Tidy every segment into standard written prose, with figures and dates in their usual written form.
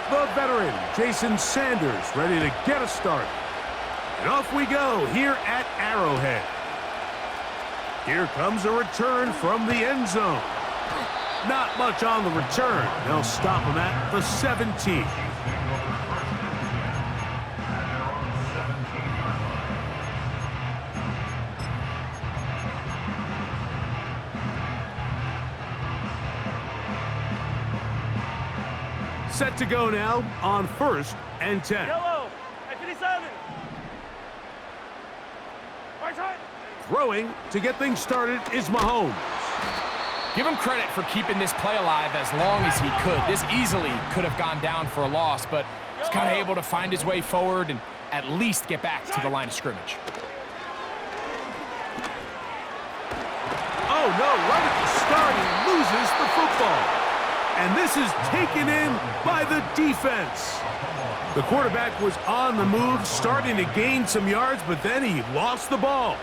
the veteran, Jason Sanders, ready to get us started. And off we go here at Arrowhead. Here comes a return from the end zone. Not much on the return. They'll stop him at the 17. Set to go now on 1st and 10. Yellow, at 57. Right side. Throwing to get things started is Mahomes. Give him credit for keeping this play alive as long as he could. This easily could have gone down for a loss, but he's kind of able to find his way forward and at least get back to the line of scrimmage. Oh no, right at the start, he loses the football. And this is taken in by the defense. The quarterback was on the move, starting to gain some yards, but then he lost the ball.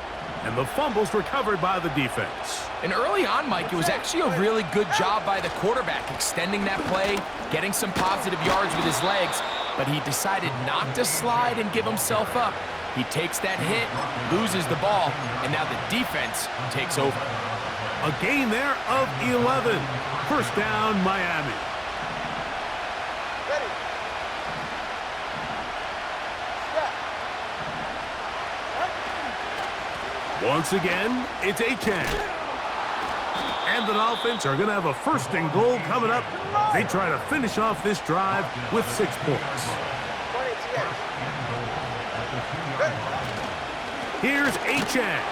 And the fumble's recovered by the defense. And early on, Mike, it was actually a really good job by the quarterback, extending that play, getting some positive yards with his legs, but he decided not to slide and give himself up. He takes that hit, loses the ball, and now the defense takes over. A gain there of 11. First down, Miami. Ready. Once again, it's H2H. And the Dolphins are going to have a 1st and goal coming up. They try to finish off this drive with 6 points. Here's H2H.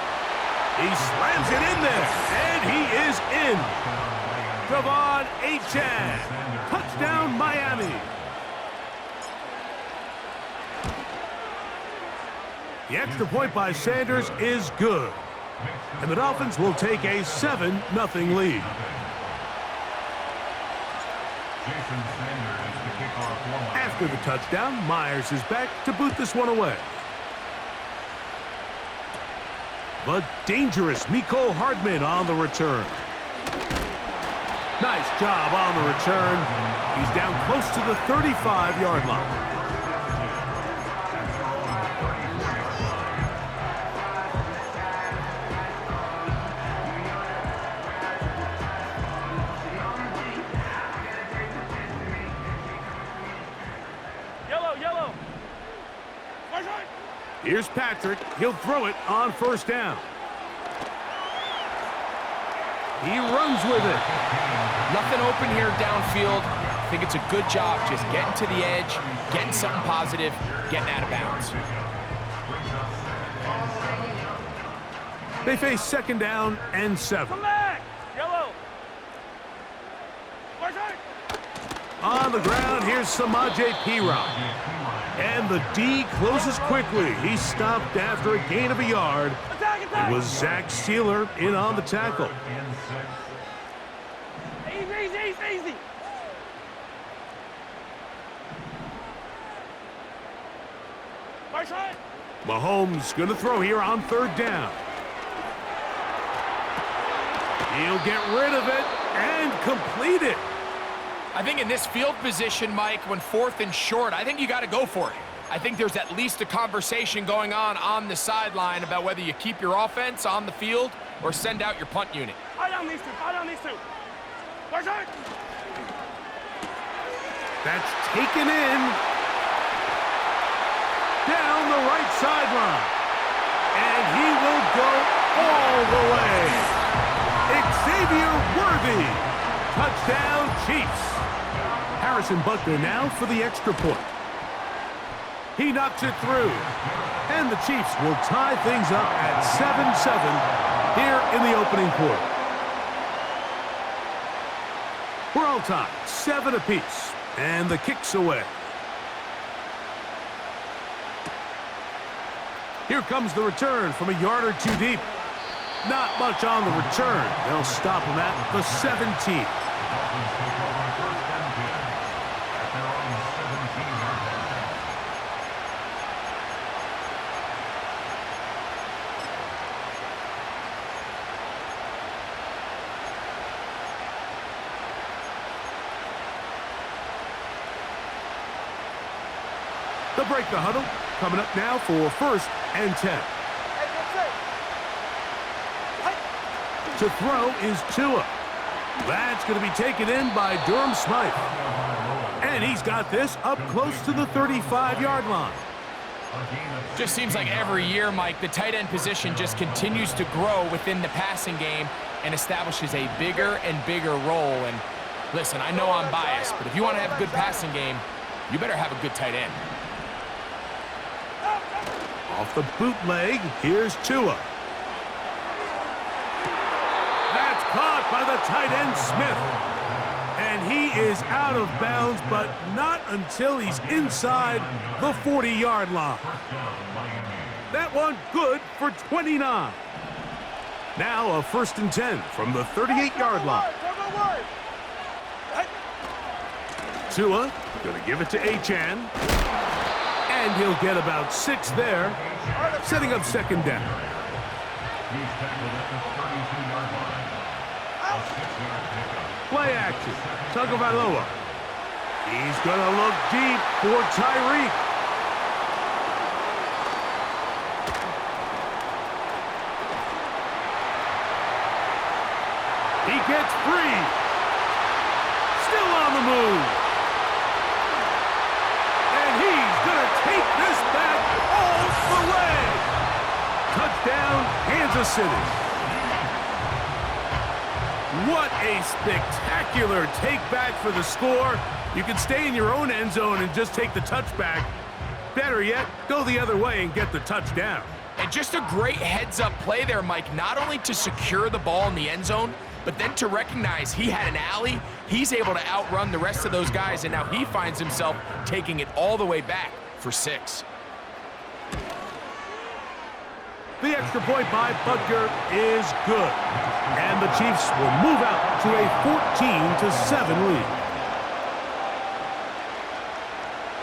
He slams it in there, and he is in. Devon H2H. Touchdown, Miami. The extra point by Sanders is good. And the Dolphins will take a 7-0 lead. After the touchdown, Myers is back to boot this one away. The dangerous Mecole Hardman on the return. Nice job on the return. He's down close to the 35-yard line. Yellow. Right side. Here's Patrick. He'll throw it on 1st down. He runs with it. Nothing open here downfield. I think it's a good job just getting to the edge, getting something positive, getting out of bounds. They face 2nd down and 7. Come back. Yellow. Right side. On the ground, here's Samaje Perine. And the D closes quickly. He stopped after a gain of a yard. Attack. It was Zach Sealer in on the tackle. Easy. Right side. Mahomes going to throw here on 3rd down. He'll get rid of it and complete it. I think in this field position, Mike, when 4th and short, I think you got to go for it. I think there's at least a conversation going on the sideline about whether you keep your offense on the field or send out your punt unit. Eye down these two. Right side. That's taken in. Down the right sideline. And he will go all the way. Xavier Worthy. Touchdown, Chiefs. Harrison Butker now for the extra point. He knocks it through. And the Chiefs will tie things up at 7-7 here in the opening quarter. We're all tied, 7 apiece. And the kick's away. Here comes the return from a yard or 2 deep. Not much on the return. They'll stop him at the 17. They'll break the huddle. Coming up now for 1st and 10. To throw is Tua. That's going to be taken in by Durham Smythe. And he's got this up close to the 35-yard line. Just seems like every year, Mike, the tight end position just continues to grow within the passing game and establishes a bigger and bigger role. And listen, I know I'm biased, but if you want to have a good passing game, you better have a good tight end. Off the bootleg, here's Tua. That's caught by the tight end, Smith. And he is out of bounds, but not until he's inside the 40-yard line. That one good for 29. Now a 1st and 10 from the 38-yard line. Tua going to give it to Achan. And he'll get about 6 there, setting up 2nd down. Play action. Tagovailoa. He's going to look deep for Tyreek. He gets free. Still on the move. And he's going to take this back all the way. Touchdown, Kansas City. What a spectacular take-back for the score. You can stay in your own end zone and just take the touchback. Better yet, go the other way and get the touchdown. And just a great heads-up play there, Mike, not only to secure the ball in the end zone, but then to recognize he had an alley. He's able to outrun the rest of those guys, and now he finds himself taking it all the way back for 6. The extra point by Butker is good. And the Chiefs will move out to a 14-7 lead.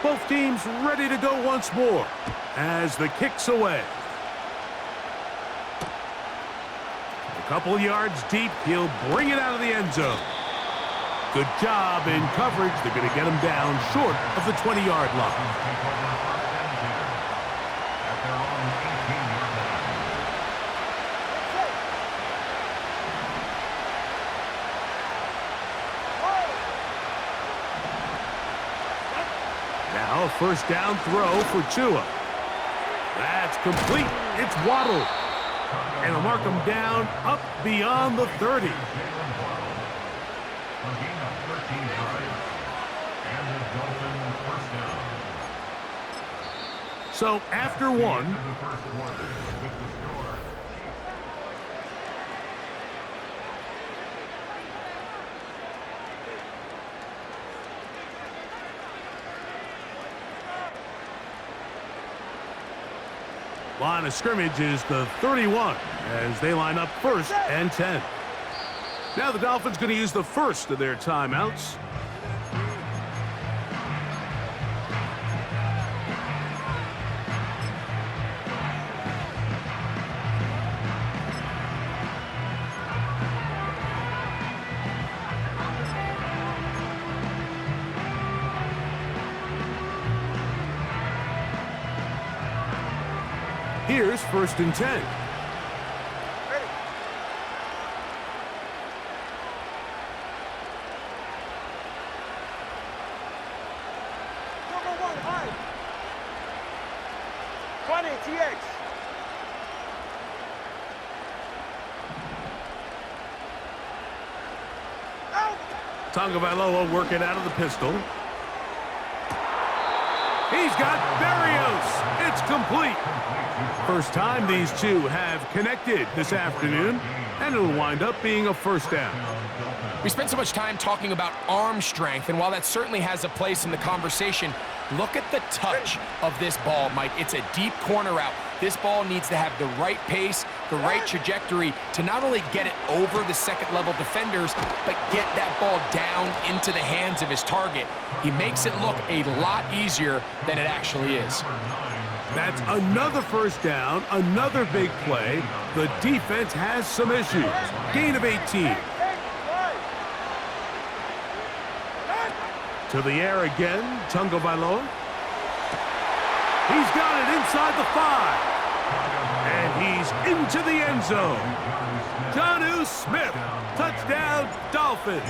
Both teams ready to go once more as the kick's away. A couple yards deep, he'll bring it out of the end zone. Good job in coverage. They're going to get him down short of the 20-yard line. Now a 1st down throw for Tua. That's complete. It's Waddle. And he'll mark him down up beyond the 30. So after one, line of scrimmage is the 31 as they line up 1st and 10. Now the Dolphins going to use the first of their timeouts. Here's 1st and 10. Ready. Number 1, high. 20, TX. Out. Tagovailoa working out of the pistol. He's got Berrios. It's complete. First time these two have connected this afternoon, and it'll wind up being a 1st down. We spent so much time talking about arm strength, and while that certainly has a place in the conversation, look at the touch of this ball, Mike. It's a deep corner route. This ball needs to have the right pace, the right trajectory to not only get it over the second-level defenders, but get that ball down into the hands of his target. He makes it look a lot easier than it actually is. That's another 1st down, another big play. The defense has some issues. Gain of 18. To the air again, Tagovailoa. He's got it inside the 5. And he's into the end zone. Jonnu Smith, touchdown Dolphins.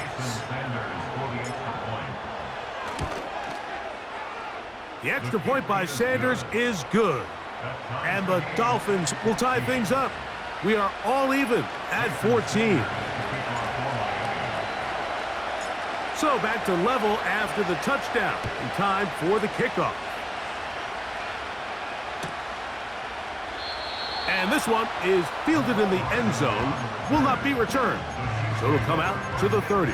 The extra point by Sanders is good. And the Dolphins will tie things up. We are all even at 14. So back to level after the touchdown. And time for the kickoff. And this one is fielded in the end zone. Will not be returned. So it'll come out to the 30.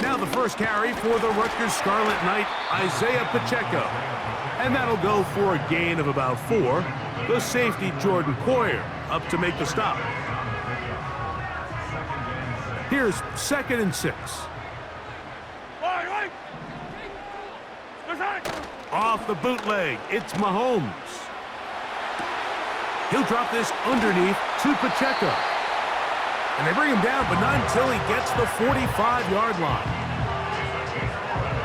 Now the first carry for the Rutgers Scarlet Knight, Isaiah Pacheco. And that'll go for a gain of about 4. The safety, Jordan Poyer, up to make the stop. Here's 2nd and 6. Off the bootleg, it's Mahomes. He'll drop this underneath to Pacheco. And they bring him down, but not until he gets the 45-yard line.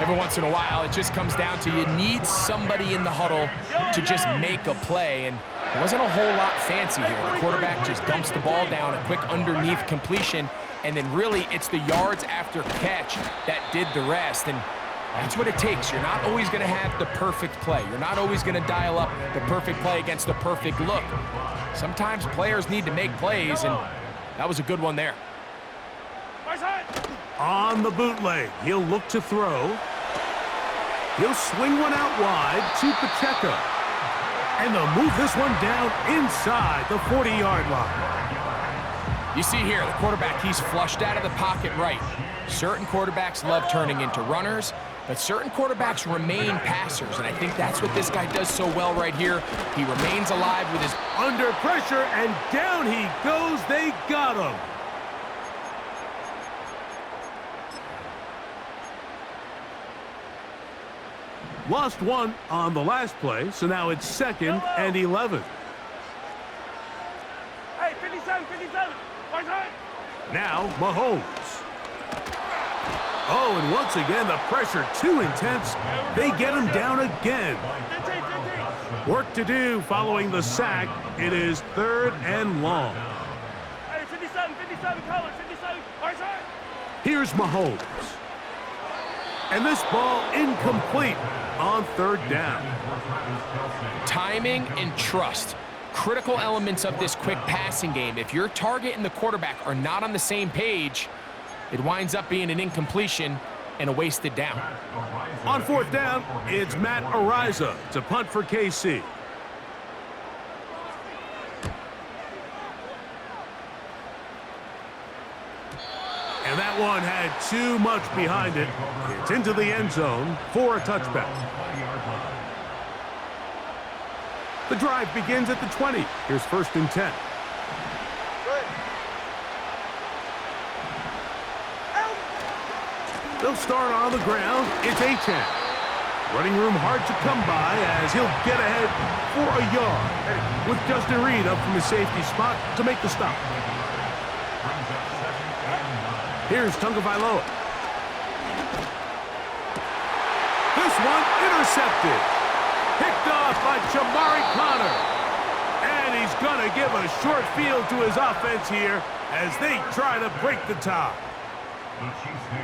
Every once in a while, it just comes down to you need somebody in the huddle to just make a play. And it wasn't a whole lot fancy here. The quarterback just dumps the ball down, a quick underneath completion, and then really it's the yards after catch that did the rest. And that's what it takes. You're not always going to have the perfect play. You're not always going to dial up the perfect play against the perfect look. Sometimes players need to make plays, and that was a good one there. On the bootleg, he'll look to throw. He'll swing one out wide to Pacheco. And they'll move this one down inside the 40-yard line. You see here, the quarterback, he's flushed out of the pocket right. Certain quarterbacks love turning into runners, but certain quarterbacks remain passers, and I think that's what this guy does so well right here. He remains alive with his... Under pressure, and down he goes. They got him. Lost one on the last play, so now it's 2nd and 11. Hey, 57, 57. Now Mahomes. Oh, and once again, the pressure too intense. They get him down again. Work to do following the sack. It is 3rd and long. Hey, 57, 57, color, 57. Here's Mahomes. And this ball incomplete on 3rd down. Timing and trust. Critical elements of this quick passing game. If your target and the quarterback are not on the same page, it winds up being an incompletion and a wasted down. On 4th down, it's Matt Ariza to punt for KC. And that one had too much behind it. It's into the end zone for a touchback. The drive begins at the 20. Here's 1st and 10. They'll start on the ground. It's H2H. Running room hard to come by as he'll get ahead for a yard. With Justin Reed up from his safety spot to make the stop. Here's Tagovailoa. This one intercepted. Picked off by Jamari Connor. And he's going to give a short field to his offense here as they try to break the tie.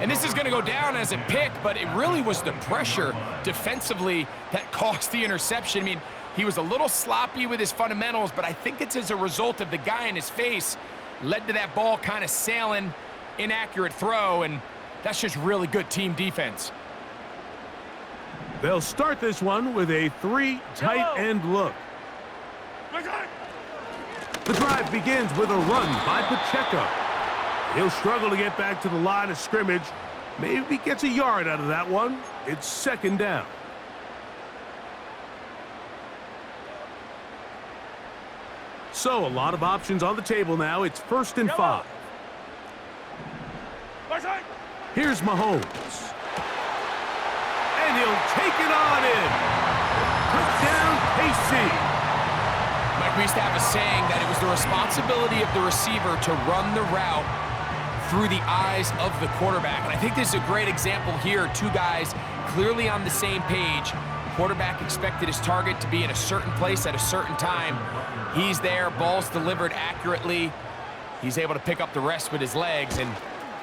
And this is going to go down as a pick, but it really was the pressure defensively that caused the interception. I mean, he was a little sloppy with his fundamentals, but I think it's as a result of the guy in his face led to that ball kind of sailing, inaccurate throw, and that's just really good team defense. They'll start this one with a 3 tight end look. The drive begins with a run by Pacheco. He'll struggle to get back to the line of scrimmage. Maybe gets a yard out of that one. It's 2nd down. So a lot of options on the table now. It's 1st and 5. Here's Mahomes. And he'll take it on in. Touchdown, KC. Mike, we used to have a saying that it was the responsibility of the receiver to run the route through the eyes of the quarterback. And I think this is a great example here. Two guys clearly on the same page. Quarterback expected his target to be in a certain place at a certain time. He's there, ball's delivered accurately. He's able to pick up the rest with his legs, and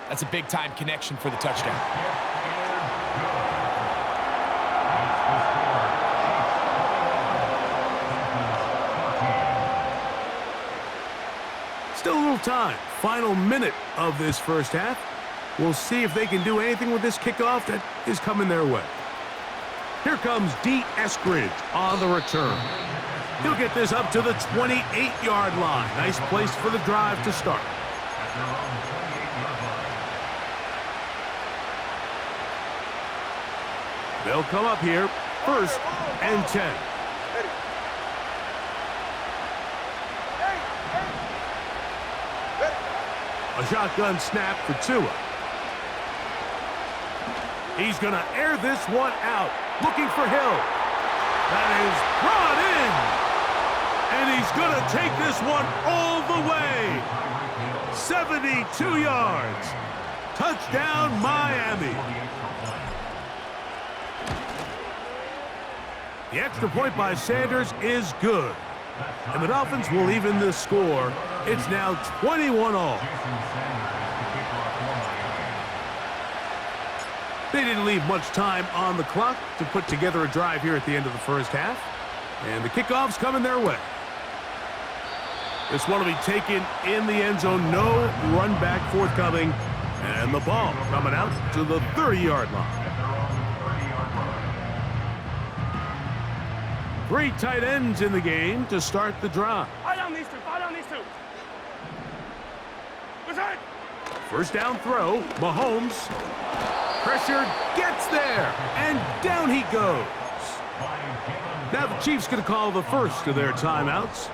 that's a big-time connection for the touchdown. Still a little time. Final minute of this first half. We'll see if they can do anything with this kickoff that is coming their way. Here comes D. Eskridge on the return. He'll get this up to the 28-yard line. Nice place for the drive to start. They'll come up here, 1st and 10. A shotgun snap for Tua. He's going to air this one out, looking for Hill. That is brought in. And he's going to take this one all the way. 72 yards. Touchdown, Miami. The extra point by Sanders is good. And the Dolphins will even the score. It's now 21-all. They didn't leave much time on the clock to put together a drive here at the end of the first half. And the kickoff's coming their way. This one will be taken in the end zone. No run back forthcoming. And the ball coming out to the 30-yard line. 3 tight ends in the game to start the drive. Fire on these two. Return. First down throw. Mahomes. Pressure gets there. And down he goes. Now the Chiefs going to call the first of their timeouts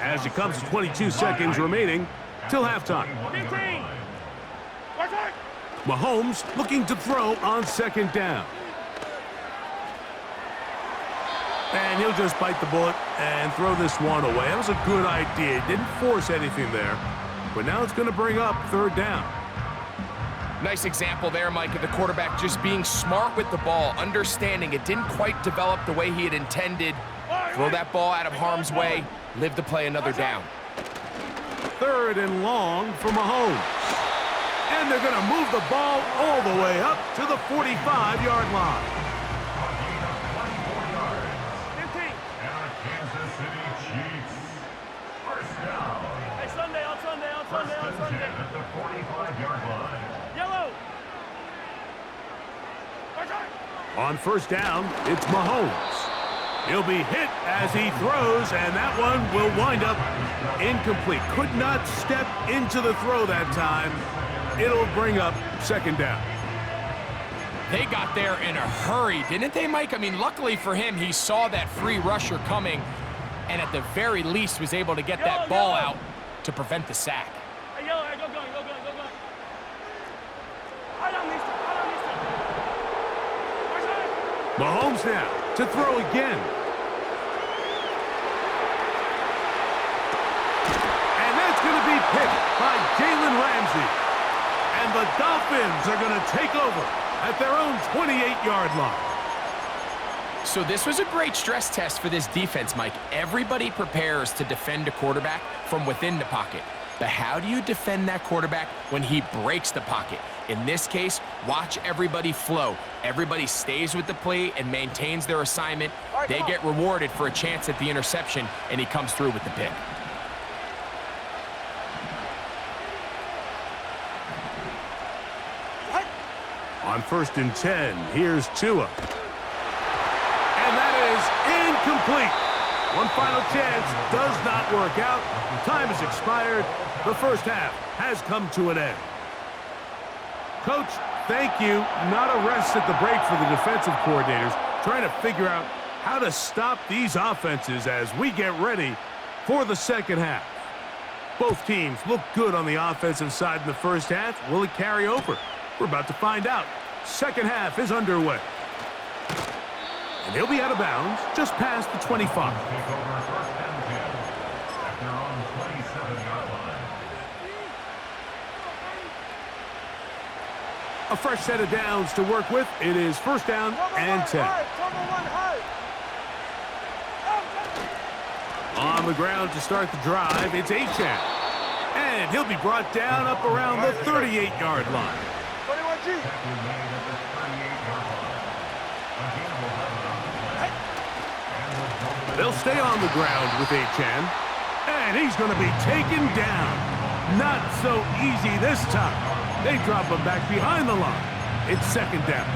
as it comes to 22 seconds remaining till halftime. 15. Return. Mahomes looking to throw on 2nd down. And he'll just bite the bullet and throw this one away. That was a good idea. Didn't force anything there. But now it's going to bring up 3rd down. Nice example there, Mike, of the quarterback just being smart with the ball, understanding it didn't quite develop the way he had intended. Throw that ball out of harm's way, live to play another down. 3rd and long for Mahomes. And they're going to move the ball all the way up to the 45-yard line. Sunday. At the 45-yard line. Yellow. On 1st down, it's Mahomes. He'll be hit as he throws, and that one will wind up incomplete. Could not step into the throw that time. It'll bring up 2nd down. They got there in a hurry, didn't they, Mike? I mean, luckily for him, he saw that free rusher coming, and at the very least was able to get that ball out to prevent the sack. Hey, yellow, hey, go going. Mahomes now to throw again. And that's going to be picked by Jalen Ramsey. And the Dolphins are going to take over at their own 28-yard line. So this was a great stress test for this defense, Mike. Everybody prepares to defend a quarterback from within the pocket. But how do you defend that quarterback when he breaks the pocket? In this case, watch everybody flow. Everybody stays with the play and maintains their assignment. They get rewarded for a chance at the interception, and he comes through with the pick. On 1st and 10, here's Tua. And that is incomplete. One final chance does not work out. Time has expired. The first half has come to an end. Coach, thank you. Not a rest at the break for the defensive coordinators, trying to figure out how to stop these offenses as we get ready for the second half. Both teams look good on the offensive side in the first half. Will it carry over? We're about to find out. Second half is underway. And he'll be out of bounds just past the 25. Take over first and 10 at their own 27-yard line. A fresh set of downs to work with. It is first down and 10. On the ground to start the drive, it's H2H. And he'll be brought down up around the 38-yard line. 21G. Tackle made at the 38-yard line. Again, we'll have it on the play. And the They'll stay on the ground with H2H. And he's going to be taken down. Not so easy this time. They drop him back behind the line. It's second down.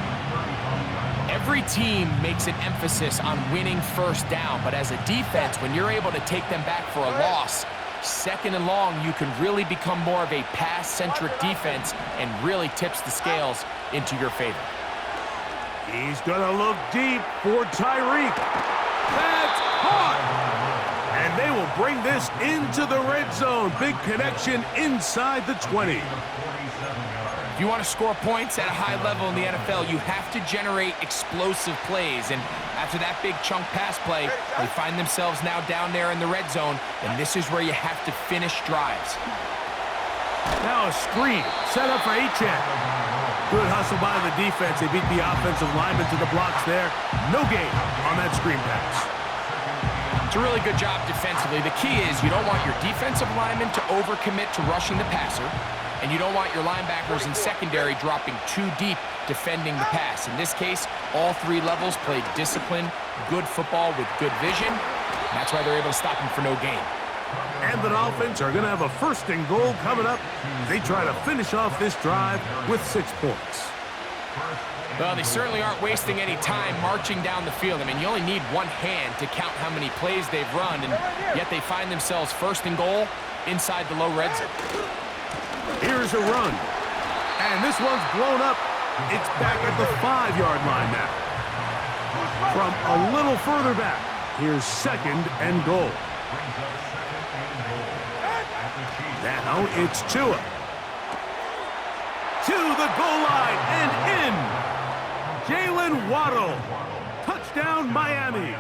Every team makes an emphasis on winning first down, but as a defense, when you're able to take them back for a loss, second and long, you can really become more of a pass-centric defense and really tips the scales into your favor. He's going to look deep for Tyreek. That's caught. And they will bring this into the red zone. Big connection inside the 20. If you want to score points at a high level in the NFL, you have to generate explosive plays. And after that big chunk pass play, they find themselves now down there in the red zone, and this is where you have to finish drives. Now a screen set up for H2H. Good hustle by the defense. They beat the offensive lineman to the blocks there. No gain on that screen pass. It's a really good job defensively. The key is you don't want your defensive lineman to overcommit to rushing the passer, and you don't want your linebackers in secondary dropping too deep defending the pass. In this case, all three levels played disciplined, good football with good vision. That's why they're able to stop him for no gain. And the Dolphins are going to have a first and goal coming up. They try to finish off this drive with 6 points. Well, they certainly aren't wasting any time marching down the field. I mean, you only need one hand to count how many plays they've run, and yet they find themselves first and goal inside the low red zone. Here's a run. And this one's blown up. It's back at the 5-yard line now. From a little further back, here's second and goal. Now it's Tua. To the goal line and in. Jalen Waddle. Touchdown, Miami.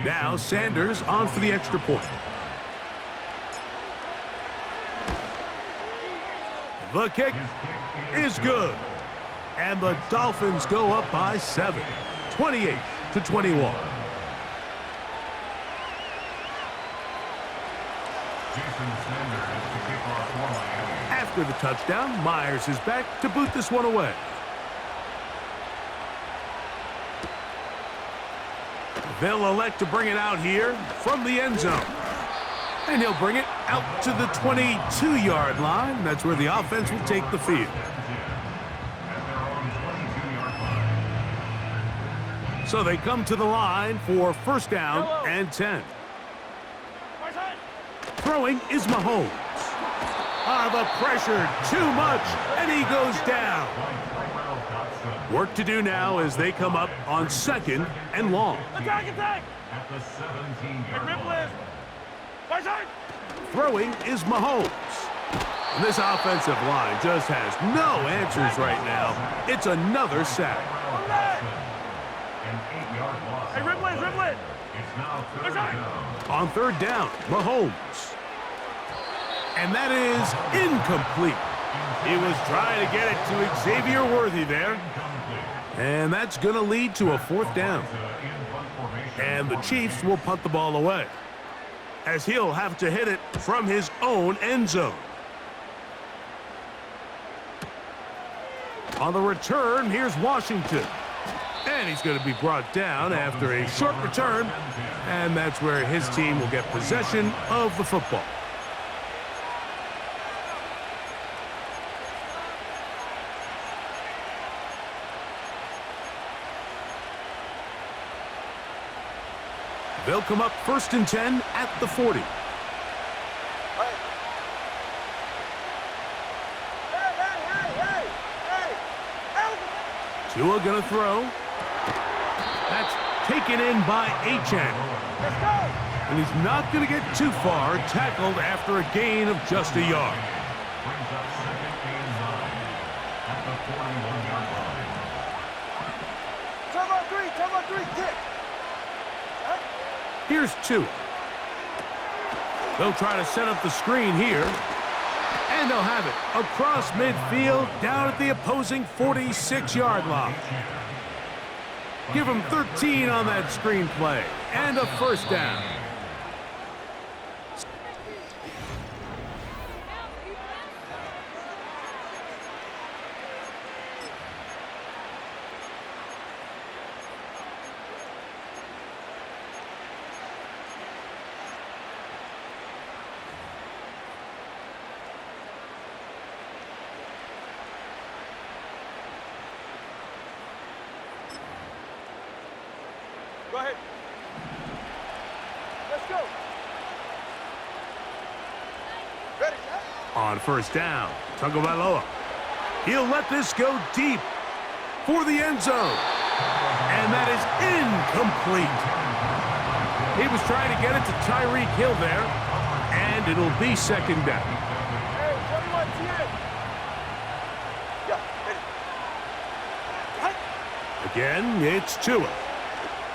Now Sanders on for the extra point. The kick is good. And the Dolphins go up by 7, 28-21. After the touchdown, Myers is back to boot this one away. They'll elect to bring it out here from the end zone. And he'll bring it out to the 22-yard line. That's where the offense will take the field. So they come to the line for first down and 10. Throwing is Mahomes. The pressure, too much, and he goes down. Work to do now as they come up on second and long. Attack! At the 17-yard line. Throwing is Mahomes. And this offensive line just has no answers right now. It's another sack. Hey, Ripley! It's now third down. On third down, Mahomes. And that is incomplete. He was trying to get it to Xavier Worthy there. And that's going to lead to a fourth down. And the Chiefs will punt the ball away, as he'll have to hit it from his own end zone. On the return, here's Washington. And he's going to be brought down after a short return. And that's where his team will get possession of the football. They'll come up first and 10 at the 40. Tua gonna throw. That's taken in by H2H. And he's not going to get too far, tackled after a gain of just a yard. Brings up second and 9 at the 41-yard line. Come on, three, kick. Here's 2. They'll try to set up the screen here. And they'll have it across midfield, down at the opposing 46-yard line. Give them 13 on that screen play, and a first down. Go ahead. Let's go. Ready, On first down, Tagovailoa. He'll let this go deep for the end zone. And that is incomplete. He was trying to get it to Tyreek Hill there, and it'll be second down. Hey, 21 10. Yeah, ready. Again, it's Tua.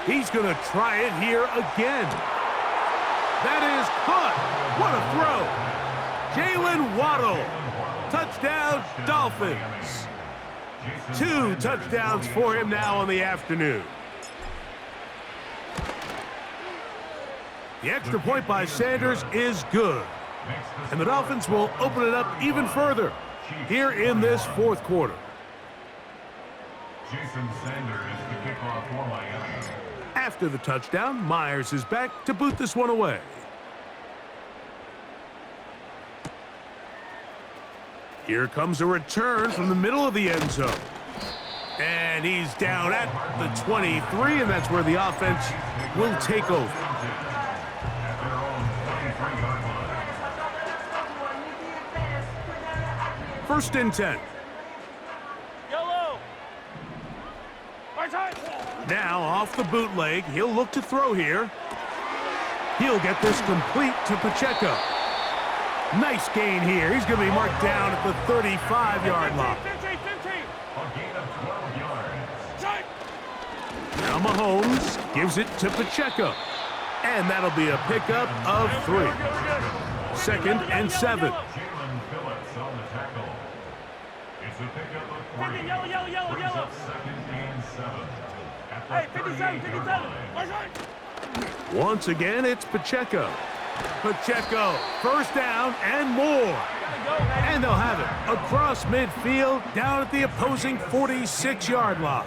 He's going to try it here again. That is caught. What a throw. Jalen Waddle. Touchdown, Dolphins. 2 touchdowns for him now on the afternoon. The extra point by Sanders is good. And the Dolphins will open it up even further here in this fourth quarter. Jason Sanders to kick off for Miami. After the touchdown, Myers is back to boot this one away. Here comes a return from the middle of the end zone. And he's down at the 23, and that's where the offense will take over. At their own 23-yard line. First and 10. Yellow. My time. Now off the bootleg, he'll look to throw here. He'll get this complete to Pacheco. Nice gain here. He's going to be marked down at the 35-yard line. 15. A gain of 12 yards. Time. Now Mahomes gives it to Pacheco. And that'll be a pickup of 3. Second and 7. Jalen Phillips on the tackle. It's a pickup of 3. Yellow. Brings up second and 7. At the Hey, 57. 38-yard line. My time. Once again, it's Pacheco. Pacheco, first down and more. And they'll have it across midfield, down at the opposing 46-yard line.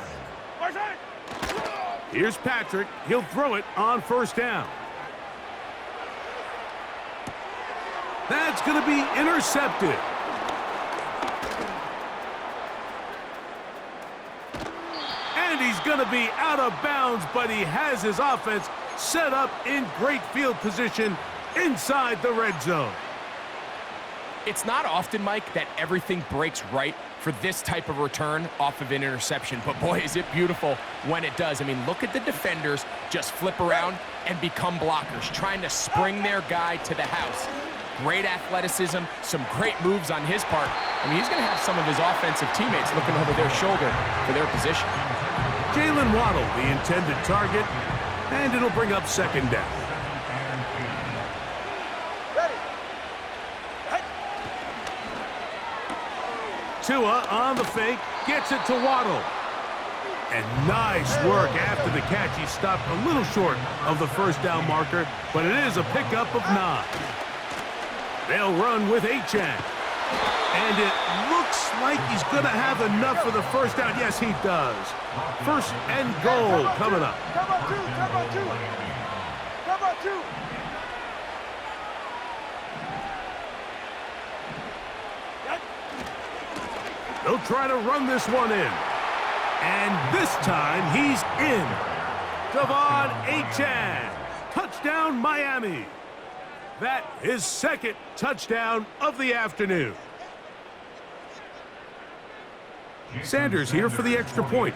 My time. Here's Patrick. He'll throw it on first down. That's going to be intercepted. And he's going to be out of bounds, but he has his offense set up in great field position inside the red zone. It's not often, Mike, that everything breaks right for this type of return off of an interception. But boy, is it beautiful when it does. I mean, look at the defenders just flip around and become blockers, trying to spring their guy to the house. Great athleticism, some great moves on his part. I mean, he's going to have some of his offensive teammates looking over their shoulder for their position. Jalen Waddle, the intended target, and it'll bring up second down. Ready. Tua on the fake, gets it to Waddle. And nice work after the catch. He stopped a little short of the first down marker, but it is a pickup of 9. They'll run with H2H. And it looks like he's going to have enough for the first down. Yes, he does. First and goal coming up. Come on, 2. They'll try to run this one in. And this time, he's in. Devon Achane. Touchdown, Miami. That is second touchdown of the afternoon. Sanders here for the extra point.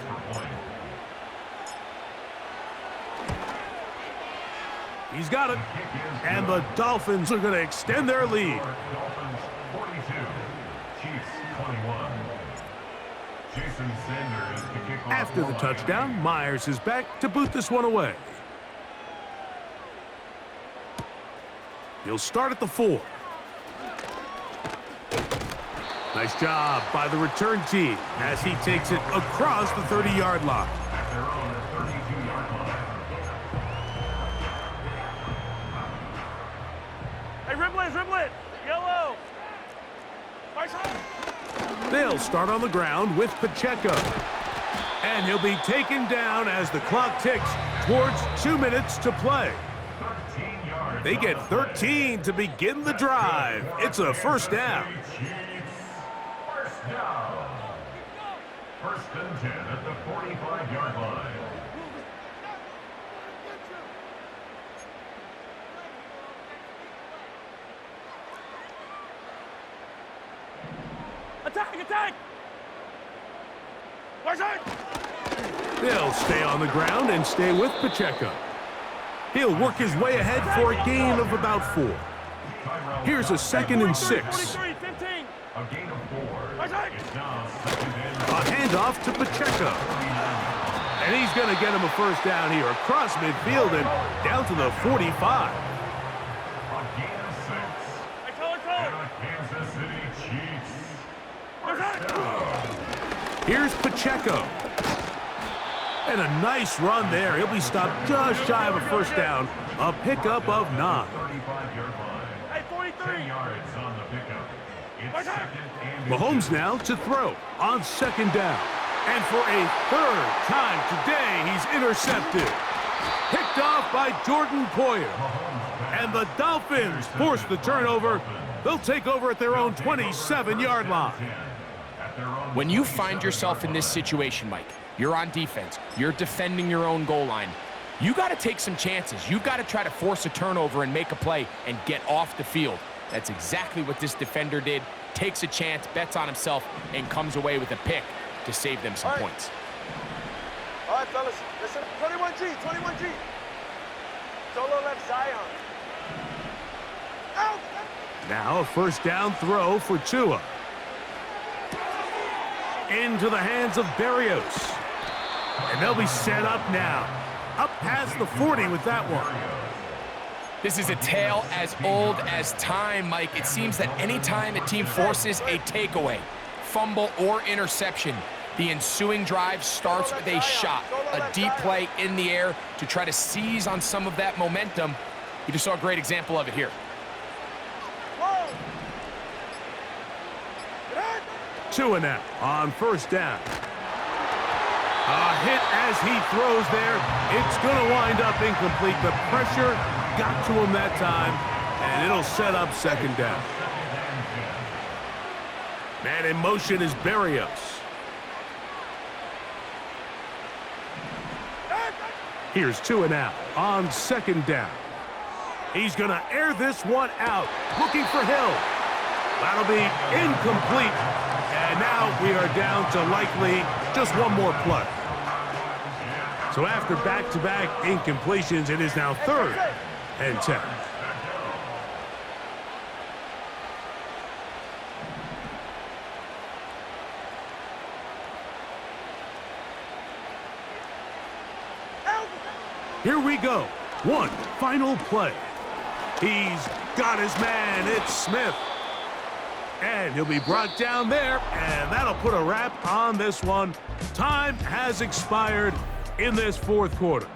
He's got it. And the Dolphins are going to extend their lead. Dolphins 42, Chiefs 21. Jason Sanders to kick off. After the touchdown, Myers is back to boot this one away. He'll start at the 4. Nice job by the return team as he takes it across the 30-yard line. At their own 32-yard line. Hey, dribble it. Yellow. Right side. They'll start on the ground with Pacheco. And he'll be taken down as the clock ticks towards 2 minutes to play. 13 yards. They get 13 to begin the drive. It's a first down. First down. First and 10 at the 45-yard line. Attack. Right side. They'll stay on the ground and stay with Pacheco. He'll work his way ahead for a gain of about 4. Here's a 2nd and 6. 43, 15. A gain of 4. Right side. It's now 2nd and A handoff to Pacheco. And he's going to get him a first down here across midfield and down to the 45. a gain of 6. Hey, color. And the Kansas City Chiefs. First down. Here's Pacheco. And a nice run there. He'll be stopped just shy of a first down. A pickup of 9. 35-yard line. Hey, 43. 10 yards on the pickup. It's Right side. 2nd and Mahomes now to throw on 2nd down. And for a 3rd time today, he's intercepted. Picked off by Jordan Poyer. And the Dolphins force the turnover. They'll take over at their own 27-yard line. When you find yourself in this situation, Mike, you're on defense, you're defending your own goal line, you got to take some chances. You've got to try to force a turnover and make a play and get off the field. That's exactly what this defender did. Takes a chance, bets on himself, and comes away with a pick to save them some points. All right, fellas. Listen, 21G. Solo left Zion. Out. Now a first down throw for Tua. Into the hands of Berrios. And they'll be set up now. Up past the 40 with that one. This is a tale as old as time, Mike. It seems that anytime a team forces a takeaway, fumble, or interception, the ensuing drive starts with a shot, a deep play in the air to try to seize on some of that momentum. You just saw a great example of it here. Tua now on first down. A hit as he throws there. It's going to wind up incomplete. The pressure got to him that time, and it'll set up 2nd down. Man in motion is Berrios. Here's Tua now on 2nd down. He's going to air this one out, looking for Hill. That'll be incomplete. And now we are down to likely just one more play. So after back-to-back incompletions, it is now 3rd and 10. Here we go. One final play. He's got his man. It's Smith. And he'll be brought down there, and that'll put a wrap on this one. Time has expired in this 4th quarter.